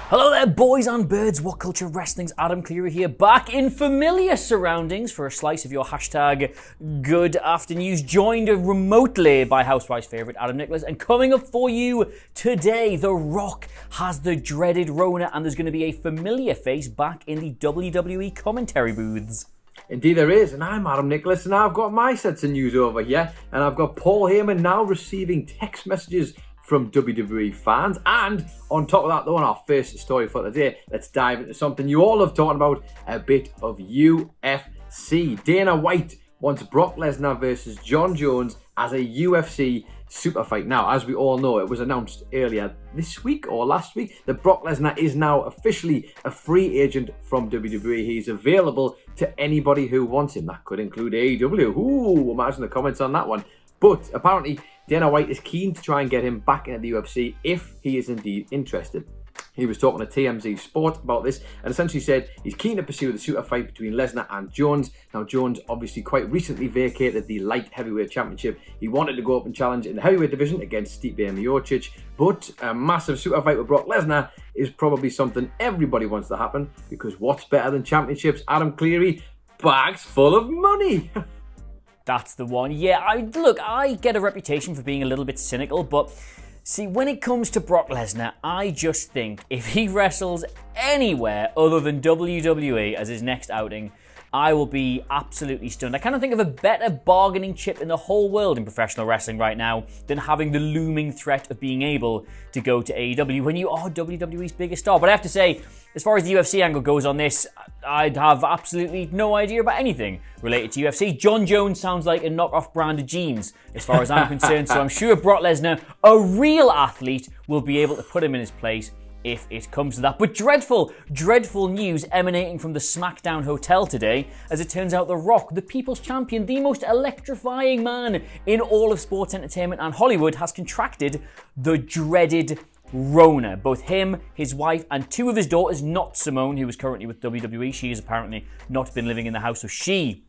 Hello there, boys and birds. What Culture Wrestling's Adam Cleary here, back in familiar surroundings for a slice of your hashtag good afternoons, joined remotely by Housewife's favourite Adam Nicholas. And coming up for you today, The Rock has the dreaded Rona, and there's going to be a familiar face back in the WWE commentary booths. Indeed there is, and I'm Adam Nicholas, and I've got my sets of news over here, and I've got Paul Heyman now receiving text messages from WWE fans, and on top of that though, on our first story for today, let's dive into something you all have talked about, a bit of UFC. Dana White wants Brock Lesnar versus Jon Jones as a UFC super fight. Now, as we all know, it was announced earlier this week or last week that Brock Lesnar is now officially a free agent from WWE. He's available to anybody who wants him. That could include AEW. Ooh, imagine the comments on that one. But apparently, Dana White is keen to try and get him back into the UFC if he is indeed interested. He was talking to TMZ Sport about this and essentially said he's keen to pursue the super fight between Lesnar and Jones. Now, Jones obviously quite recently vacated the light heavyweight championship. He wanted to go up and challenge in the heavyweight division against Stipe Miocic, but a massive super fight with Brock Lesnar is probably something everybody wants to happen, because what's better than championships, Adam Cleary? Bags full of money. That's the one. Yeah, I get a reputation for being a little bit cynical, but see, when it comes to Brock Lesnar, I just think if he wrestles anywhere other than WWE as his next outing, I will be absolutely stunned. I cannot think of a better bargaining chip in the whole world in professional wrestling right now than having the looming threat of being able to go to AEW when you are WWE's biggest star. But I have to say, as far as the UFC angle goes on this, I'd have absolutely no idea about anything related to UFC. Jon Jones sounds like a knockoff brand of jeans, as far as I'm concerned, so I'm sure Brock Lesnar, a real athlete, will be able to put him in his place if it comes to that. But dreadful news emanating from the SmackDown Hotel today, as it turns out The Rock, the people's champion, the most electrifying man in all of sports entertainment and Hollywood, has contracted the dreaded Rona. Both him, his wife, and two of his daughters, not Simone, who is currently with WWE. She has apparently not been living in the house, so she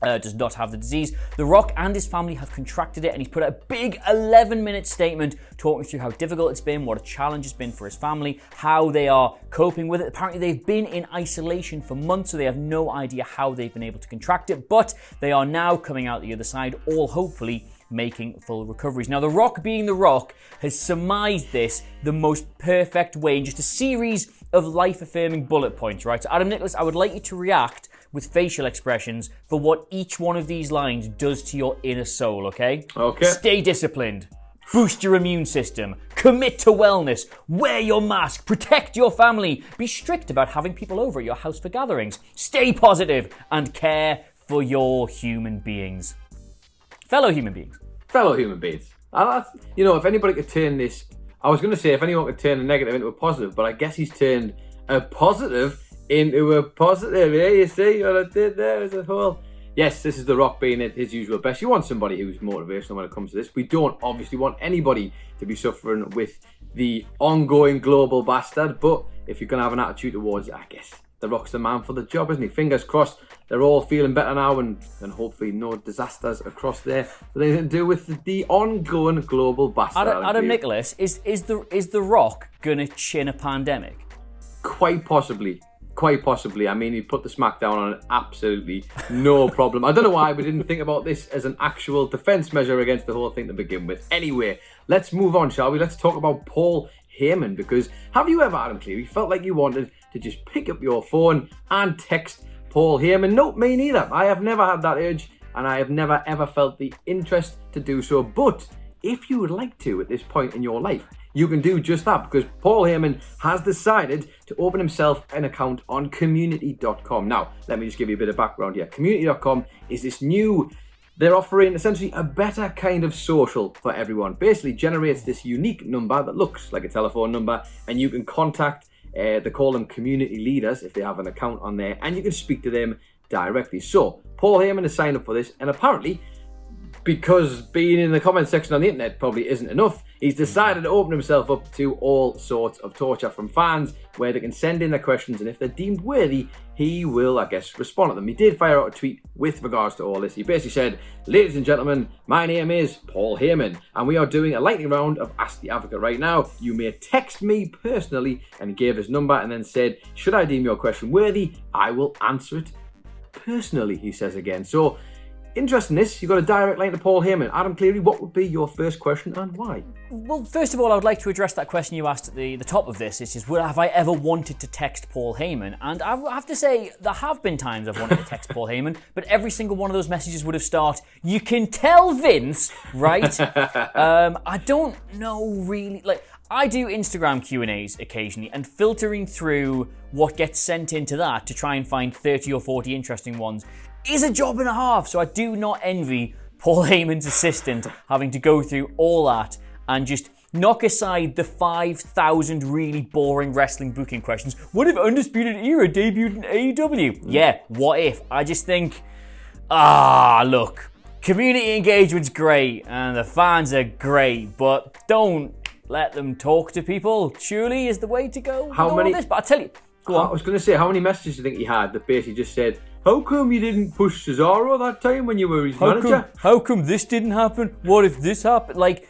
does not have the disease. The Rock and his family have contracted it, and he's put out a big 11-minute statement talking through how difficult it's been, what a challenge it's been for his family, how they are coping with it. Apparently they've been in isolation for months, so they have no idea how they've been able to contract it, but they are now coming out the other side, all hopefully making full recoveries. Now, The Rock, being The Rock, has surmised this the most perfect way in just a series of life-affirming bullet points, right? So, Adam Nicholas, I would like you to react with facial expressions for what each one of these lines does to your inner soul, okay? Okay. Stay disciplined. Boost your immune system. Commit to wellness. Wear your mask. Protect your family. Be strict about having people over at your house for gatherings. Stay positive and care for your human beings. Fellow human beings. Fellow human beings. You know, if anybody could turn this, I was going to say if anyone could turn a negative into a positive, but I guess he's turned a positive into a positive. Yeah, you see what I did there as a whole. Yes, this is The Rock being at his usual best. You want somebody who's motivational when it comes to this. We don't obviously want anybody to be suffering with the ongoing global bastard, but if you're going to have an attitude towards it, I guess The Rock's the man for the job, isn't he? Fingers crossed they're all feeling better now, and hopefully no disasters across there. But anything to do with the ongoing global bastard. Adam Nicholas, is the Rock gonna chin a pandemic? Quite possibly. I mean, he put the smackdown on it, absolutely no problem. I don't know why we didn't think about this as an actual defense measure against the whole thing to begin with. Anyway, let's move on, shall we? Let's talk about Paul Heyman, because have you ever, Adam Cleary, felt like you wanted to just pick up your phone and text Paul Heyman? No, me neither. I have never had that urge, and I have never ever felt the interest to do so. But if you would like to at this point in your life, you can do just that, because Paul Heyman has decided to open himself an account on community.com. Now, let me just give you a bit of background here. Community.com is this new, they're offering essentially a better kind of social for everyone. Basically generates this unique number that looks like a telephone number, and you can contact, they call them community leaders if they have an account on there, and you can speak to them directly. So, Paul Heyman has signed up for this, and apparently, because being in the comment section on the internet probably isn't enough, He's decided to open himself up to all sorts of torture from fans where they can send in their questions, and if they're deemed worthy, he will, I guess, respond to them. He did fire out a tweet with regards to all this. He basically said, "Ladies and gentlemen, my name is Paul Heyman, and we are doing a lightning round of Ask the Advocate right now. You may text me personally," and he gave his number and then said, "Should I deem your question worthy, I will answer it personally," he says again. So, interesting this, you've got a direct line to Paul Heyman. Adam Cleary, what would be your first question and why? Well, first of all, I would like to address that question you asked at the top of this, which is, have I ever wanted to text Paul Heyman? And I have to say, there have been times I've wanted to text Paul Heyman, but every single one of those messages would have started, "You can tell Vince," right? I don't know really, I do Instagram Q&As occasionally, and filtering through what gets sent into that to try and find 30 or 40 interesting ones is a job and a half. So I do not envy Paul Heyman's assistant having to go through all that and just knock aside the 5,000 really boring wrestling booking questions. What if Undisputed Era debuted in AEW? Yeah, what if? I just think, look, community engagement's great and the fans are great, but don't let them talk to people, surely, is the way to go. How many? This, but I tell you, go on. I was going to say, how many messages do you think he had that basically just said, "How come you didn't push Cesaro that time when you were his manager? How come this didn't happen? What if this happened?" Look,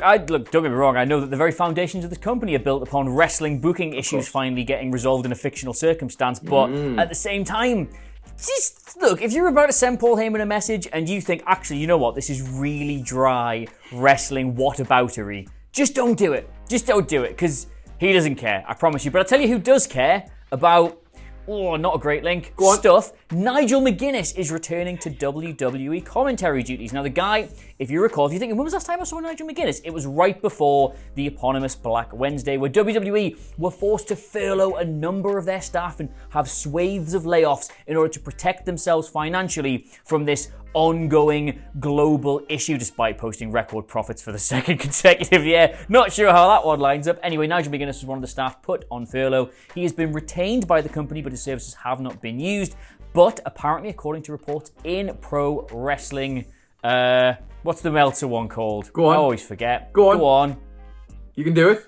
don't get me wrong, I know that the very foundations of this company are built upon wrestling booking issues finally getting resolved in a fictional circumstance, but at the same time, just look, if you're about to send Paul Heyman a message and you think, actually, you know what, this is really dry wrestling whataboutery, just don't do it. Just don't do it, because he doesn't care, I promise you. But I'll tell you who does care about, not a great link, stuff. Nigel McGuinness is returning to WWE commentary duties. Now, the guy, if you recall, if you're thinking, when was the last time I saw Nigel McGuinness? It was right before the eponymous Black Wednesday, where WWE were forced to furlough a number of their staff and have swathes of layoffs in order to protect themselves financially from this ongoing global issue, despite posting record profits for the second consecutive year. Not sure how that one lines up. Anyway, Nigel McGuinness was one of the staff put on furlough. He has been retained by the company, but his services have not been used. But apparently, according to reports in pro wrestling, what's the Meltzer one called? Go on. I always forget. Go on. You can do it.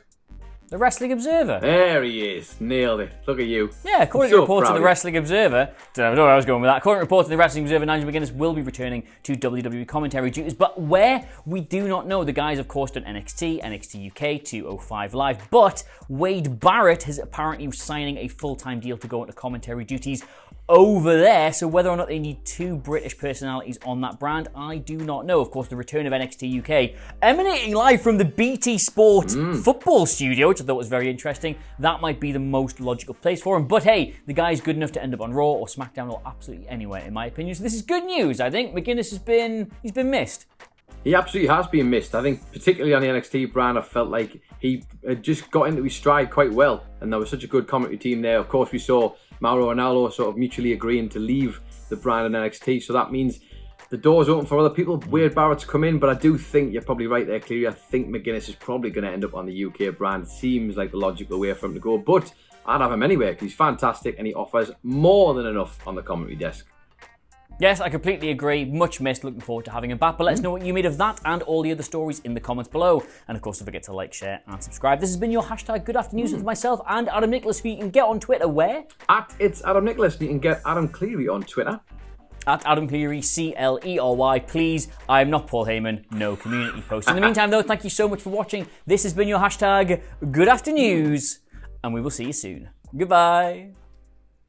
The Wrestling Observer. There he is. Nailed it. Look at you. Yeah, according to reports of the Wrestling Observer, don't know where I was going with that. According to reports of the Wrestling Observer, Nigel McGuinness will be returning to WWE commentary duties, but where, we do not know. The guys, of course, done NXT, NXT UK, 205 Live, but Wade Barrett is apparently signing a full-time deal to go into commentary duties over there, so whether or not they need two British personalities on that brand, I do not know. Of course, the return of NXT UK, emanating live from the BT Sport football studio, which I thought was very interesting. That might be the most logical place for him, but hey, the guy's good enough to end up on Raw or SmackDown or absolutely anywhere, in my opinion, so this is good news. I think McGuinness he's been missed. He absolutely has been missed. I think particularly on the NXT brand, I felt like he had just got into his stride quite well, and there was such a good commentary team there. Of course, we saw Mauro and Aldo sort of mutually agreeing to leave the brand in NXT, so that means the door's open for other people. Wade Barrett's come in, but I do think you're probably right there, Cleary. I think McGuinness is probably going to end up on the UK brand. Seems like the logical way for him to go, but I'd have him anywhere because he's fantastic and he offers more than enough on the commentary desk. Yes, I completely agree. Much missed. Looking forward to having him back. But let us know what you made of that and all the other stories in the comments below. And of course, don't forget to like, share, and subscribe. This has been your hashtag Good Afternoons with myself and Adam Nicholas, who you can get on Twitter where? At It's Adam Nicholas. You can get Adam Cleary on Twitter. At Adam Cleary, CLERY. Please, I'm not Paul Heyman. No community post. In the meantime, though, thank you so much for watching. This has been your hashtag Good Afternoons, and we will see you soon. Goodbye.